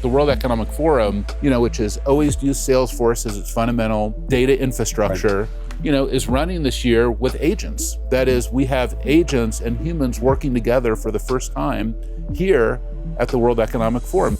The World Economic Forum, which has always used Salesforce as its fundamental data infrastructure, is running this year with agents. That is, we have agents and humans working together for the first time here at the World Economic Forum.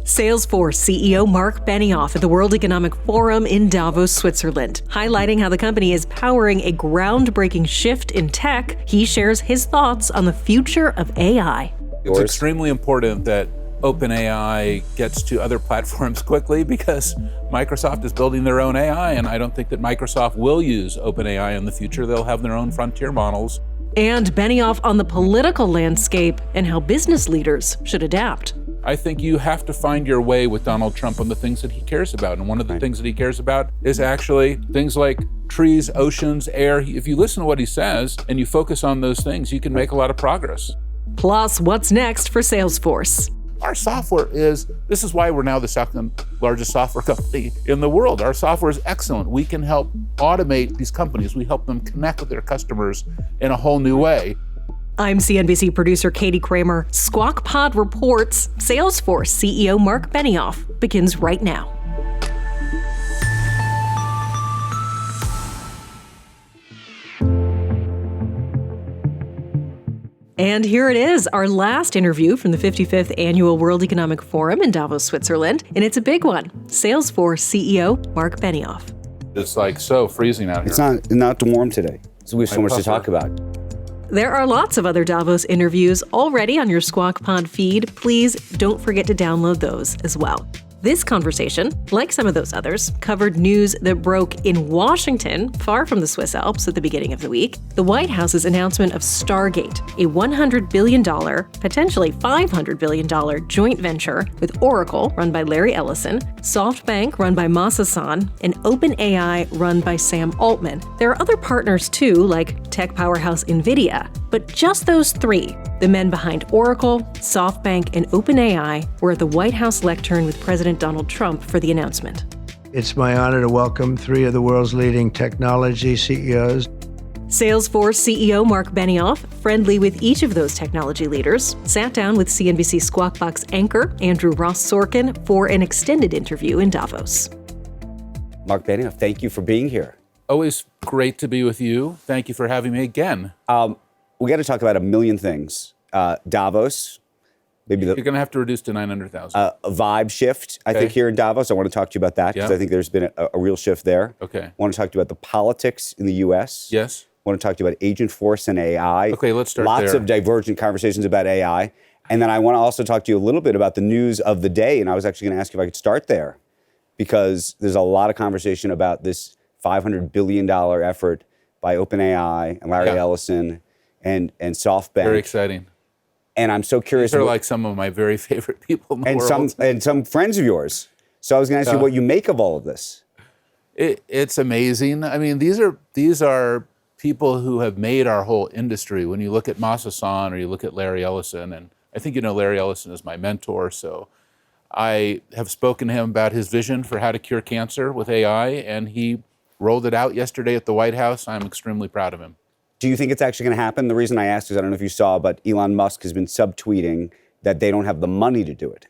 Salesforce CEO Marc Benioff at the World Economic Forum in Davos, Switzerland, highlighting how the company is powering a groundbreaking shift in tech. He shares his thoughts on the future of AI. It's extremely important that OpenAI gets to other platforms quickly because Microsoft is building their own AI, and I don't think that Microsoft will use OpenAI in the future. They'll have their own frontier models. And Benioff on the political landscape and how business leaders should adapt. I think you have to find your way with Donald Trump on the things that he cares about. And one of the things that he cares about is actually things like trees, oceans, air. If you listen to what he says and you focus on those things, you can make a lot of progress. Plus, what's next for Salesforce? Our software this is why we're now the second largest software company in the world. Our software is excellent. We can help automate these companies. We help them connect with their customers in a whole new way. I'm CNBC producer Katie Kramer. Squawk Pod reports Salesforce CEO Marc Benioff begins right now. And here it is, our last interview from the 55th Annual World Economic Forum in Davos, Switzerland. And it's a big one. Salesforce CEO Marc Benioff. It's like so freezing out here. It's not warm today, so we have so much to talk about. There are lots of other Davos interviews already on your Squawk Pod feed. Please don't forget to download those as well. This conversation, like some of those others, covered news that broke in Washington, far from the Swiss Alps at the beginning of the week. The White House's announcement of Stargate, a $100 billion, potentially $500 billion joint venture with Oracle, run by Larry Ellison, SoftBank, run by Masa Son, and OpenAI, run by Sam Altman. There are other partners too, like tech powerhouse NVIDIA, but just those three, the men behind Oracle, SoftBank, and OpenAI, were at the White House lectern with President Donald Trump for the announcement. It's my honor to welcome three of the world's leading technology CEOs. Salesforce CEO Marc Benioff, friendly with each of those technology leaders, sat down with CNBC Squawk Box anchor Andrew Ross Sorkin for an extended interview in Davos. Marc Benioff, thank you for being here. Always great to be with you. Thank you for having me again. We got to talk about a million things. Davos, maybe you're going to have to reduce to 900,000. A vibe shift, I think, here in Davos. I want to talk to you about that because I think there's been a real shift there. Okay. I want to talk to you about the politics in the U.S. Yes. I want to talk to you about Agent Force and AI. Okay, let's start Lots there. of divergent conversations about AI. And then I want to also talk to you a little bit about the news of the day. And I was actually going to ask you if I could start there because there's a lot of conversation about this $500 billion effort by OpenAI and Larry Ellison and SoftBank. Very exciting. And I'm so curious. They're like some of my very favorite people in the world. And some friends of yours. So I was going to ask you what you make of all of this. It's amazing. I mean, these are people who have made our whole industry. When you look at Masa Son or you look at Larry Ellison, and I think Larry Ellison is my mentor, so I have spoken to him about his vision for how to cure cancer with AI, and he rolled it out yesterday at the White House. I'm extremely proud of him. Do you think it's actually going to happen? The reason I asked is I don't know if you saw, but Elon Musk has been subtweeting that they don't have the money to do it.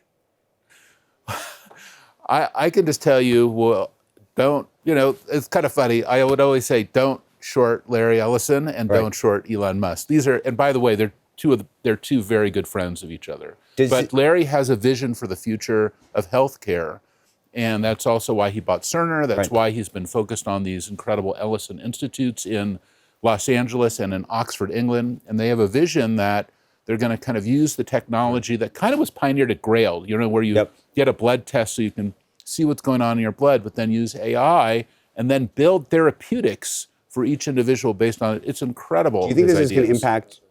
I can just tell you, well, don't, it's kind of funny. I would always say, don't short Larry Ellison and don't short Elon Musk. These are, and by the way, they're two very good friends of each other. But Larry has a vision for the future of healthcare. And that's also why he bought Cerner. That's why he's been focused on these incredible Ellison Institutes in Los Angeles and in Oxford, England. And they have a vision that they're going to kind of use the technology that kind of was pioneered at Grail, where you get a blood test so you can see what's going on in your blood, but then use AI and then build therapeutics for each individual based on it. It's incredible. Do you think this is going to impact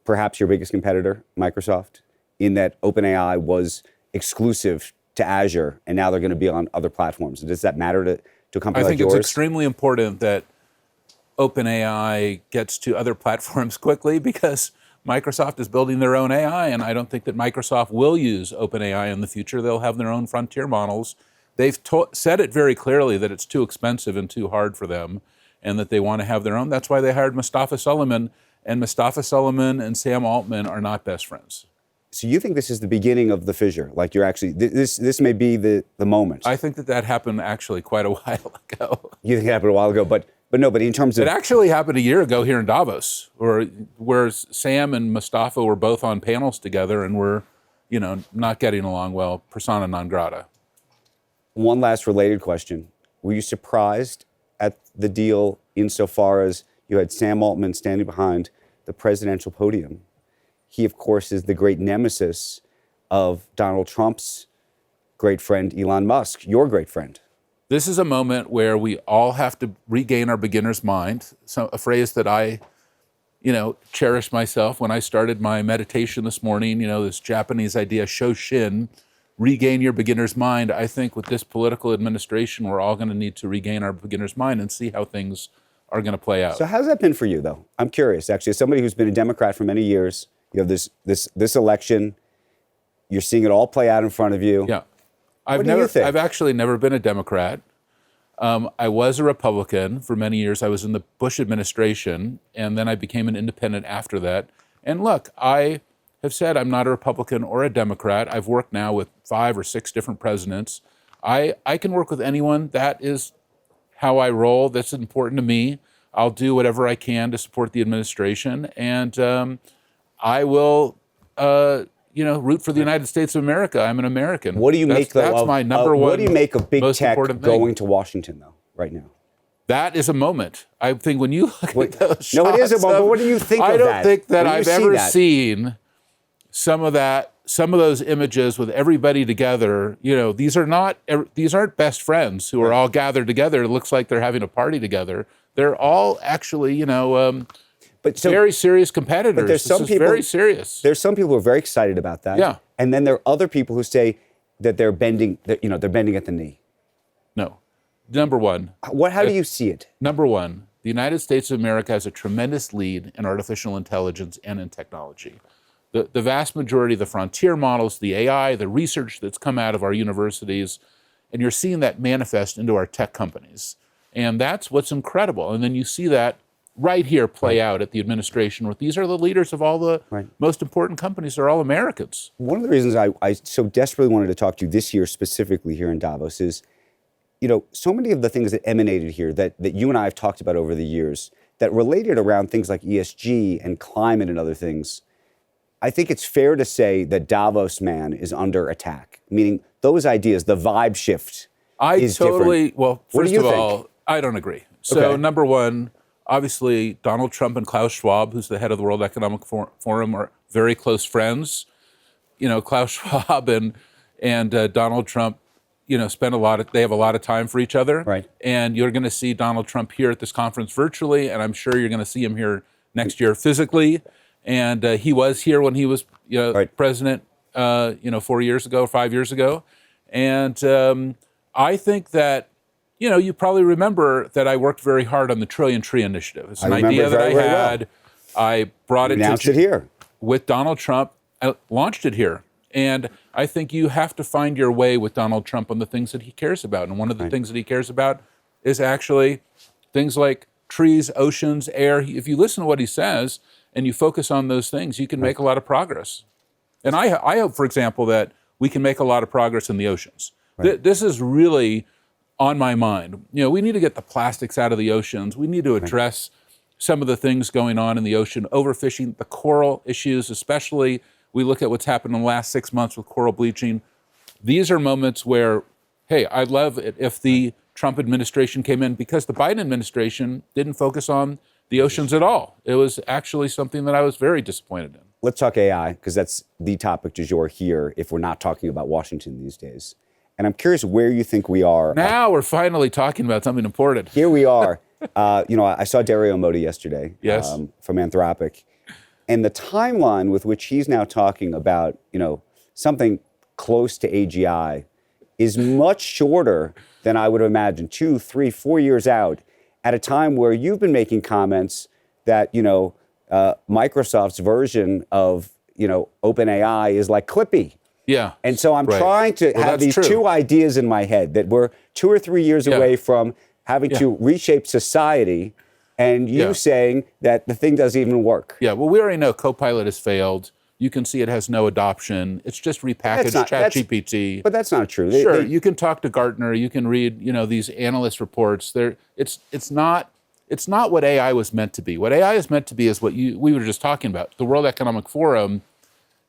perhaps your biggest competitor, Microsoft, in that OpenAI was exclusive to Azure and now they're going to be on other platforms? Does that matter to a company like yours? I think it's extremely important that OpenAI gets to other platforms quickly because Microsoft is building their own AI, and I don't think that Microsoft will use OpenAI in the future. They'll have their own frontier models. They've said it very clearly that it's too expensive and too hard for them and that they want to have their own. That's why they hired Mustafa Suleyman, and Mustafa Suleyman and Sam Altman are not best friends. So you think this is the beginning of the fissure? Like you're actually, this may be the moment. I think that happened actually quite a while ago. You think it happened a while ago, but in terms of... It actually happened a year ago here in Davos, where Sam and Mustafa were both on panels together and were, not getting along well, persona non grata. One last related question. Were you surprised at the deal insofar as you had Sam Altman standing behind the presidential podium? He, of course, is the great nemesis of Donald Trump's great friend, Elon Musk, your great friend. This is a moment where we all have to regain our beginner's mind, a phrase that I, cherish myself when I started my meditation this morning, this Japanese idea, shoshin, regain your beginner's mind. I think with this political administration, we're all going to need to regain our beginner's mind and see how things are going to play out. So how's that been for you, though? I'm curious, actually, as somebody who's been a Democrat for many years. You have this election. You're seeing it all play out in front of you. Yeah, What do you think? I've actually never been a Democrat. I was a Republican for many years. I was in the Bush administration, and then I became an independent after that. And look, I have said I'm not a Republican or a Democrat. I've worked now with 5 or 6 different presidents. I can work with anyone. That is how I roll. That's important to me. I'll do whatever I can to support the administration, and I will, root for the United States of America. I'm an American. What do you make that's my number one? What do you make of big most tech important going thing. to Washington, though, right now? That is a moment. I think when you look at those No, it is a shots moment. What do you think of I that? don't think that When you I've see ever that? seen some of those images with everybody together. These aren't best friends who are all gathered together. It looks like they're having a party together. They're all actually, very serious competitors. But there's some this is people very serious. There's some people who are very excited about that. Yeah. And then there are other people who say that they're bending. They're bending at the knee. No. Number one. How do you see it? Number one, the United States of America has a tremendous lead in artificial intelligence and in technology. The vast majority of the frontier models, the AI, the research that's come out of our universities, and you're seeing that manifest into our tech companies. And that's what's incredible. And then you see that right here play out at the administration, where these are the leaders of all the most important companies. They're all Americans. One of the reasons I so desperately wanted to talk to you this year, specifically here in Davos, is, so many of the things that emanated here that you and I have talked about over the years that related around things like ESG and climate and other things. I think it's fair to say that Davos man is under attack, meaning those ideas, the vibe shift is different. Well, first of all, I don't agree. So number one, obviously, Donald Trump and Klaus Schwab, who's the head of the World Economic Forum, are very close friends. Klaus Schwab and Donald Trump, they have a lot of time for each other. Right. And you're going to see Donald Trump here at this conference virtually, and I'm sure you're going to see him here next year physically. And he was here when he was president, 4 years ago, 5 years ago. And I think that, you probably remember that I worked very hard on the Trillion Tree Initiative. It's an idea that I had. Well. I brought it announced it here with Donald Trump. I launched it here. And I think you have to find your way with Donald Trump on the things that he cares about. And one of the things that he cares about is actually things like trees, oceans, air. If you listen to what he says and you focus on those things, you can make a lot of progress. And I hope, for example, that we can make a lot of progress in the oceans. This is really on my mind. We need to get the plastics out of the oceans. We need to address some of the things going on in the ocean, overfishing, the coral issues, especially. We look at what's happened in the last 6 months with coral bleaching. These are moments where, hey, I'd love it if the Trump administration came in, because the Biden administration didn't focus on the oceans at all. It was actually something that I was very disappointed in. Let's talk AI, because that's the topic du jour here if we're not talking about Washington these days. And I'm curious where you think we are. Now we're finally talking about something important. Here we are. I saw Dario Modi yesterday from Anthropic. And the timeline with which he's now talking about, something close to AGI is much shorter than I would have imagined, 2, 3, 4 years out, at a time where you've been making comments that, Microsoft's version of, OpenAI is like Clippy. Yeah. And so I'm trying to have these two ideas in my head that we're 2 or 3 years away from having to reshape society, and you saying that the thing doesn't even work. Yeah, well, we already know Copilot has failed. you can see it has no adoption. It's just repackaged ChatGPT. But that's not true. Sure, you can talk to Gartner. You can read, these analyst reports. It's not what AI was meant to be. What AI is meant to be is what we were just talking about. The World Economic Forum,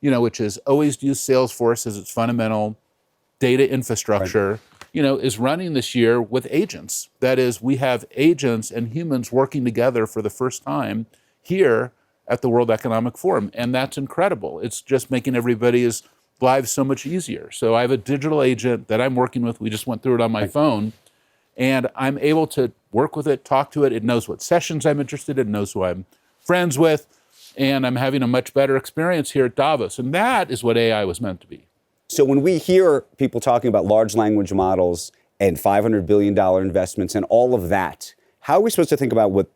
which is always use Salesforce as its fundamental data infrastructure, is running this year with agents. That is, we have agents and humans working together for the first time here at the World Economic Forum, and that's incredible. It's just making everybody's lives so much easier. So I have a digital agent that I'm working with. We just went through it on my phone, and I'm able to work with it, talk to it. It knows what sessions I'm interested in, knows who I'm friends with, and I'm having a much better experience here at Davos. And that is what AI was meant to be. So when we hear people talking about large language models and $500 billion investments and all of that, how are we supposed to think about what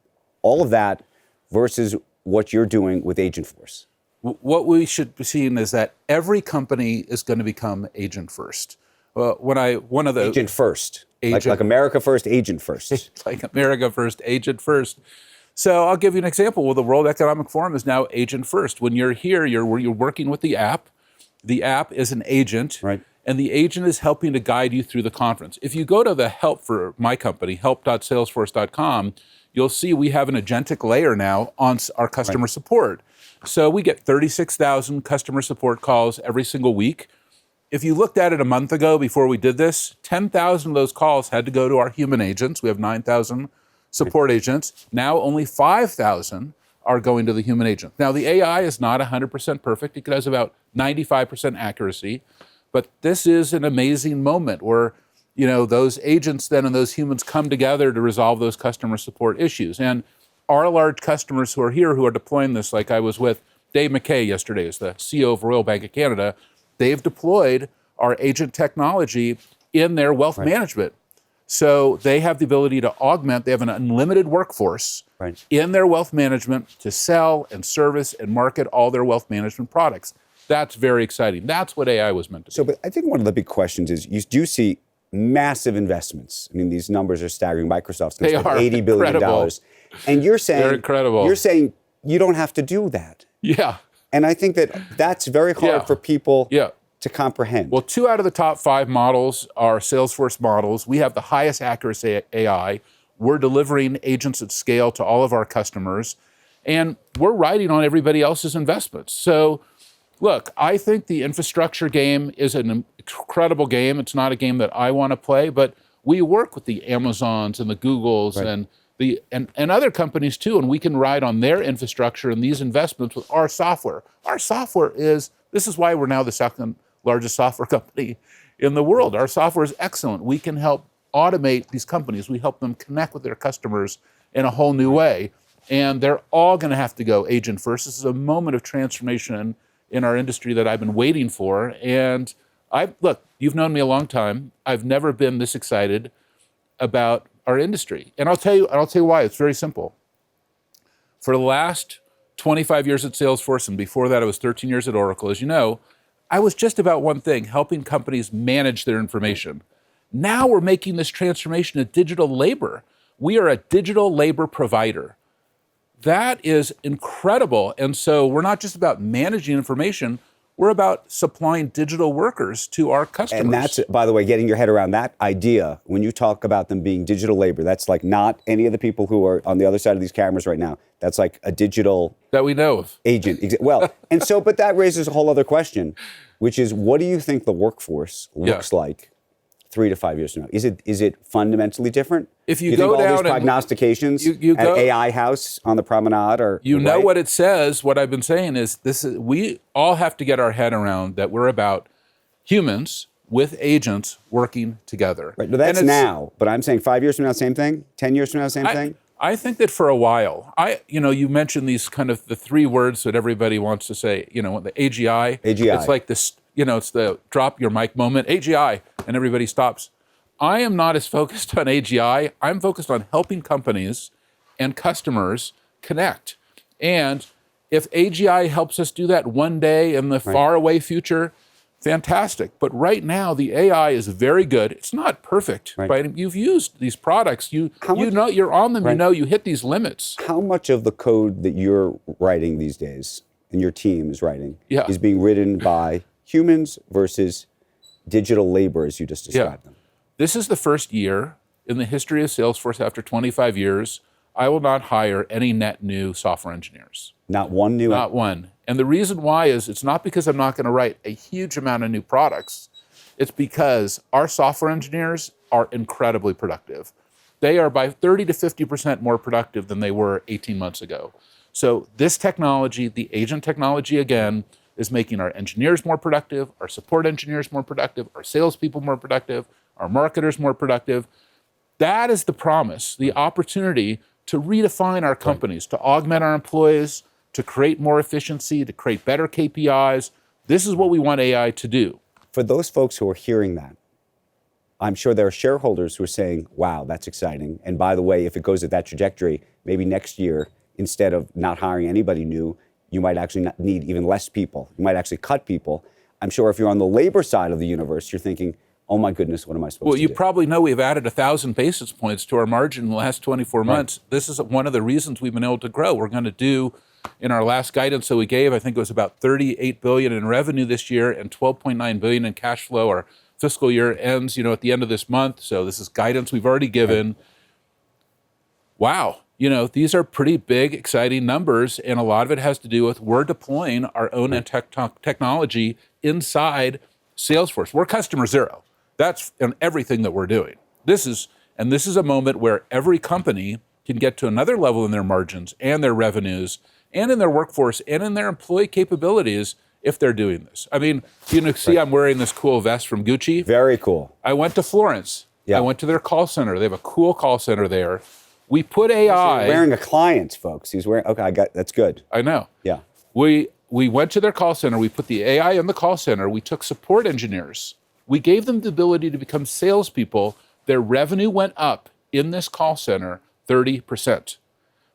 all of that versus what you're doing with Agentforce? What we should be seeing is that every company is going to become agent first. Agent first, like America first, agent first. Like America first, agent first. So I'll give you an example. Well, the World Economic Forum is now agent first. When you're here, you're working with the app. The app is an agent, right? And the agent is helping to guide you through the conference. If you go to the help for my company, help.salesforce.com, you'll see we have an agentic layer now on our customer support. So we get 36,000 customer support calls every single week. If you looked at it a month ago before we did this, 10,000 of those calls had to go to our human agents. We have 9,000 support agents. Now only 5,000 are going to the human agent. Now the AI is not 100% perfect. It has about 95% accuracy. But this is an amazing moment where those agents then and those humans come together to resolve those customer support issues. And our large customers who are here who are deploying this, like I was with Dave McKay yesterday, is the CEO of Royal Bank of Canada. They've deployed our agent technology in their wealth management. So they have the ability to augment, they have an unlimited workforce in their wealth management to sell and service and market all their wealth management products. That's very exciting. That's what AI was meant to do. So, but I think one of the big questions is you do see massive investments. I mean, these numbers are staggering. Microsoft's going to spend $80 billion. Incredible. And you're saying, they're incredible. You're saying you don't have to do that. Yeah. And I think that that's very hard for people to comprehend. Well, 2 out of the top 5 models are Salesforce models. We have the highest accuracy AI. We're delivering agents at scale to all of our customers. And we're riding on everybody else's investments. So, look, I think the infrastructure game is an incredible game. It's not a game that I want to play, but we work with the Amazons and the Googles and other companies too, and we can ride on their infrastructure and these investments with our software. Our software this is why we're now the second largest software company in the world. Our software is excellent. We can help automate these companies. We help them connect with their customers in a whole new way. And they're all going to have to go agent first. This is a moment of transformation in our industry that I've been waiting for. And look, you've known me a long time. I've never been this excited about our industry. And I'll tell you why. It's very simple. For the last 25 years at Salesforce, and before that I was 13 years at Oracle, as you know, I was just about one thing, helping companies manage their information. Now we're making this transformation to digital labor. We are a digital labor provider. That is incredible. And so we're not just about managing information, we're about supplying digital workers to our customers. And that's, by the way, getting your head around that idea, when you talk about them being digital labor, that's like not any of the people who are on the other side of these cameras right now. That's like a digital... that we know of. Agent. Well, and so, but that raises a whole other question, which is, what do you think the workforce looks like 3 to 5 years from now? Is it fundamentally different? If you do you go think all down these prognostications at AI House on the promenade are know what it says. What I've been saying is we all have to get our head around that we're about humans with agents working together. Right, but that's now. But I'm saying 5 years from now, same thing. 10 years from now, same thing. I think that for a while, you mentioned these kind of the 3 words that everybody wants to say. The AGI. AGI. It's like this. It's the drop your mic moment. AGI, and everybody stops. I am not as focused on AGI. I'm focused on helping companies and customers connect. And if AGI helps us do that one day in the faraway future, fantastic. But right now, the AI is very good. It's not perfect, right? You've used these products. You're on them. You hit these limits. How much of the code that you're writing these days and your team is writing Yeah. is being written by humans versus digital labor, as you just described them. This is the first year in the history of Salesforce after 25 years, I will not hire any net new software engineers. Not one new. Not one. And the reason why is it's not because I'm not going to write a huge amount of new products. It's because our software engineers are incredibly productive. They are by 30 to 50% more productive than they were 18 months ago. So this technology, the agent technology again, is making our engineers more productive, our support engineers more productive, our salespeople more productive, our marketers more productive. That is the promise, the opportunity to redefine our companies, to augment our employees, to create more efficiency, to create better KPIs. This is what we want AI to do. For those folks who are hearing that, I'm sure there are shareholders who are saying, wow, that's exciting. And by the way, if it goes at that trajectory, maybe next year, instead of not hiring anybody new, you might actually not need even less people. You might actually cut people. I'm sure if you're on the labor side of the universe, you're thinking, oh my goodness, what am I supposed to do? Well, you probably know we've added 1,000 basis points to our margin in the last 24 months. This is one of the reasons we've been able to grow. We're going to do, in our last guidance that we gave, I think it was about $38 billion in revenue this year and $12.9 billion in cash flow. Our fiscal year ends, at the end of this month. So this is guidance we've already given. Wow. These are pretty big, exciting numbers, and a lot of it has to do with we're deploying our own technology inside Salesforce. We're customer zero. That's in everything that we're doing. This is a moment where every company can get to another level in their margins and their revenues and in their workforce and in their employee capabilities if they're doing this. I mean, see I'm wearing this cool vest from Gucci. Very cool. I went to Florence. Yeah. I went to their call center. They have a cool call center there. We put AI. He's wearing a client, folks. He's wearing, okay, that's good. I know. Yeah. We went to their call center. We put the AI in the call center. We took support engineers. We gave them the ability to become salespeople. Their revenue went up in this call center 30%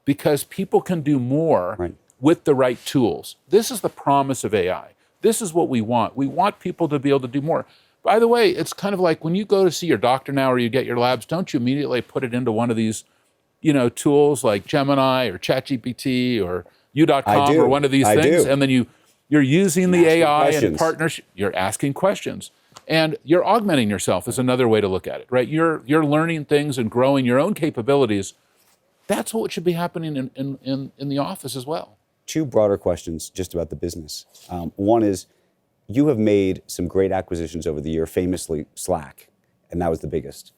because people can do more with the right tools. This is the promise of AI. This is what we want. We want people to be able to do more. By the way, it's kind of like when you go to see your doctor now or you get your labs, don't you immediately put it into one of these, tools like Gemini or ChatGPT or U.com or one of these things? And then you're using the AI in partnership. You're asking questions. And you're augmenting yourself is another way to look at it, right? You're learning things and growing your own capabilities. That's what should be happening in the office as well. Two broader questions just about the business. One is, you have made some great acquisitions over the year, famously Slack, and that was the biggest.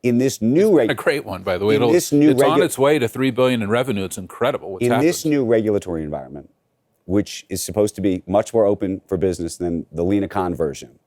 In this new a great one, by the way. It's on its way to $3 billion in revenue. It's incredible what's happened. In this new regulatory environment, which is supposed to be much more open for business than the Lena Khan version,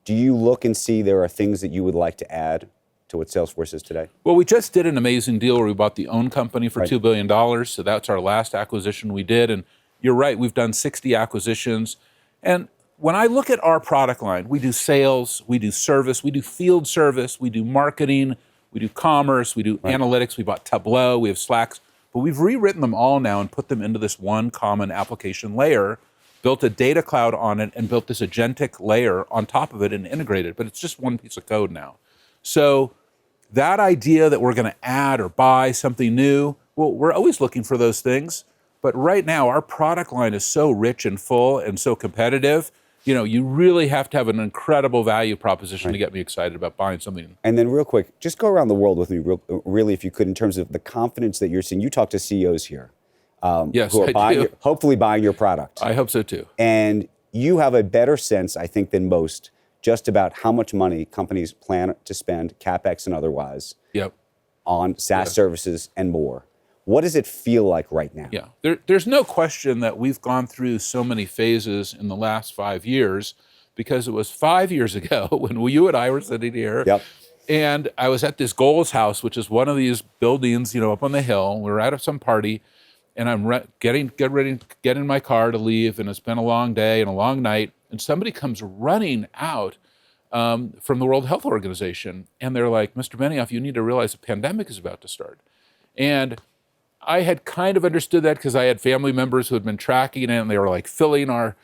do you look and see there are things that you would like to add to what Salesforce is today? Well, we just did an amazing deal where we bought the OWN company for $2 billion. So that's our last acquisition we did. And you're right, we've done 60 acquisitions. And when I look at our product line, we do sales, we do service, we do field service, we do marketing, we do commerce, we do analytics, we bought Tableau, we have Slacks, but we've rewritten them all now and put them into this one common application layer, built a data cloud on it, and built this agentic layer on top of it and integrated, but it's just one piece of code now. So that idea that we're going to add or buy something new, well, we're always looking for those things, but right now our product line is so rich and full and so competitive. You really have to have an incredible value proposition to get me excited about buying something. And then real quick, just go around the world with me, really, if you could, in terms of the confidence that you're seeing. You talk to CEOs here yes, who are hopefully buying your product. I hope so too. And you have a better sense, I think, than most, just about how much money companies plan to spend, CapEx and otherwise, on SaaS services and more. What does it feel like right now? Yeah, there's no question that we've gone through so many phases in the last 5 years, because it was 5 years ago when you and I were sitting here, and I was at this Goals House, which is one of these buildings, up on the hill. We were at some party, and I'm getting ready to get in my car to leave, and it's been a long day and a long night, and somebody comes running out from the World Health Organization, and they're like, "Mr. Benioff, you need to realize a pandemic is about to start." And I had kind of understood that because I had family members who had been tracking it, and they were like filling our,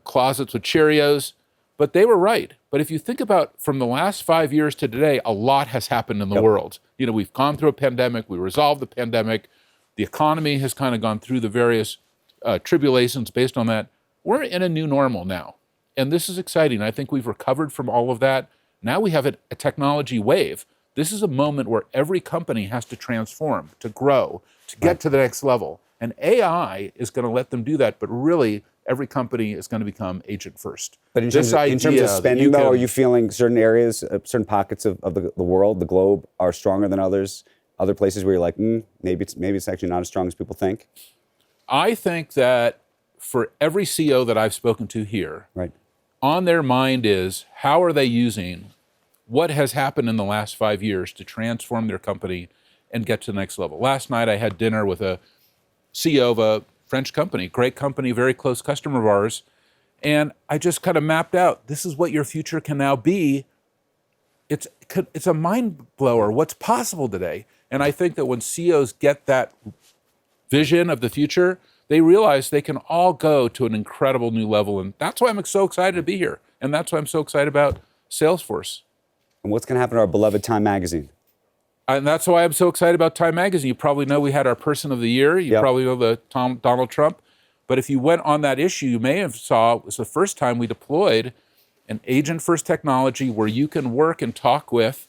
closets with Cheerios. But they were right. But if you think about from the last 5 years to today, a lot has happened in the world. We've gone through a pandemic. We resolved the pandemic. The economy has kind of gone through the various tribulations based on that. We're in a new normal now. And this is exciting. I think we've recovered from all of that. Now we have a technology wave. This is a moment where every company has to transform, to grow, to get to the next level. And AI is going to let them do that, but really every company is going to become agent first. But in terms of spending, though, are you feeling certain areas, certain pockets of the world, the globe, are stronger than others? Other places where you're like, maybe it's actually not as strong as people think? I think that for every CEO that I've spoken to here, on their mind is how are they using what has happened in the last 5 years to transform their company and get to the next level. Last night I had dinner with a CEO of a French company, great company, very close customer of ours, and I just kind of mapped out, this is what your future can now be. It's a mind blower, what's possible today. And I think that when CEOs get that vision of the future, they realize they can all go to an incredible new level. And that's why I'm so excited to be here. And that's why I'm so excited about Salesforce. And what's going to happen to our beloved Time magazine? And that's why I'm so excited about Time magazine. You probably know we had our Person of the Year. You probably know Donald Trump. But if you went on that issue, you may have saw it was the first time we deployed an agent-first technology where you can work and talk with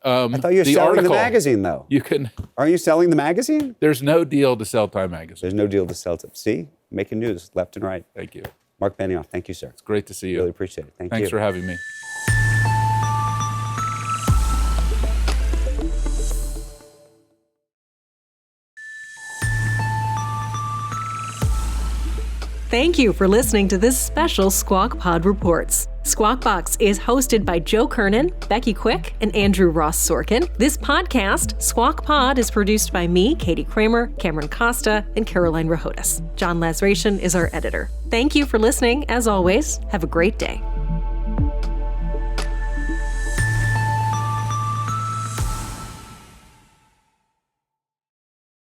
I thought you were selling the magazine, though. You can. Aren't you selling the magazine? There's no deal to sell Time magazine. There's no deal to sell it. See? Making news left and right. Thank you. Marc Benioff, thank you, sir. It's great to see you. Really appreciate it. Thanks for having me. Thank you for listening to this special Squawk Pod Reports. Squawk Box is hosted by Joe Kernan, Becky Quick, and Andrew Ross Sorkin. This podcast, Squawk Pod, is produced by me, Katie Kramer, Cameron Costa, and Caroline Rohodas. John Lazration is our editor. Thank you for listening. As always, have a great day.